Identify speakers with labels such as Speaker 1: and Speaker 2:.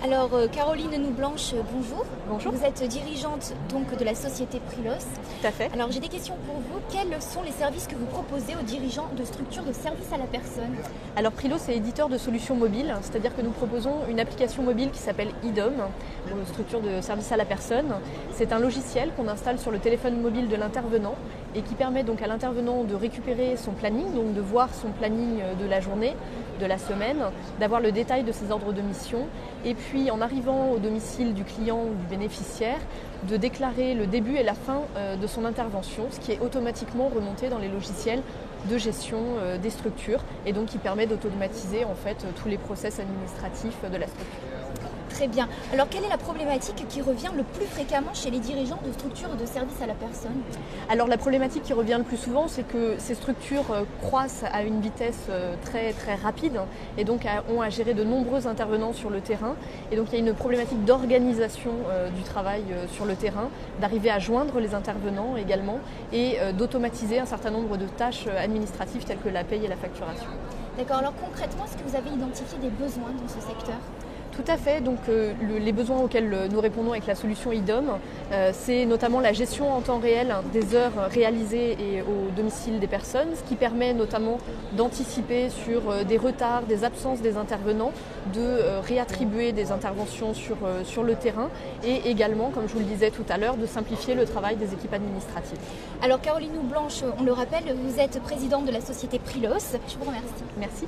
Speaker 1: Alors Caroline Blanche, bonjour.
Speaker 2: Bonjour.
Speaker 1: Vous êtes dirigeante donc de la société Prilos.
Speaker 2: Tout à fait.
Speaker 1: Alors j'ai des questions pour vous. Quels sont les services que vous proposez aux dirigeants de structures de services à la personne?
Speaker 2: Alors Prilos est éditeur de solutions mobiles, c'est-à-dire que nous proposons une application mobile qui s'appelle IDOM, structure de services à la personne. C'est un logiciel qu'on installe sur le téléphone mobile de l'intervenant et qui permet donc à l'intervenant de récupérer son planning, donc de voir son planning de la journée, de la semaine, d'avoir le détail de ses ordres de mission et puis en arrivant au domicile du client ou du bénéficiaire, de déclarer le début et la fin de son intervention, ce qui est automatiquement remonté dans les logiciels de gestion des structures et donc qui permet d'automatiser en fait tous les process administratifs de la structure.
Speaker 1: Très bien. Alors quelle est la problématique qui revient le plus fréquemment chez les dirigeants de structures de services à la personne?
Speaker 2: Alors la problématique qui revient le plus souvent, c'est que ces structures croissent à une vitesse très très rapide et donc ont à gérer de nombreux intervenants sur le terrain. Et donc il y a une problématique d'organisation du travail sur le terrain, d'arriver à joindre les intervenants également et d'automatiser un certain nombre de tâches administratives telles que la paye et la facturation.
Speaker 1: D'accord. Alors concrètement, est-ce que vous avez identifié des besoins dans ce secteur?
Speaker 2: Tout à fait, donc les besoins auxquels nous répondons avec la solution IDOM, c'est notamment la gestion en temps réel des heures réalisées et au domicile des personnes, ce qui permet notamment d'anticiper sur des retards, des absences des intervenants, de réattribuer des interventions sur le terrain et également, comme je vous le disais tout à l'heure, de simplifier le travail des équipes administratives.
Speaker 1: Alors Caroline Blanche, on le rappelle, vous êtes présidente de la société Prilos. Je vous remercie.
Speaker 2: Merci.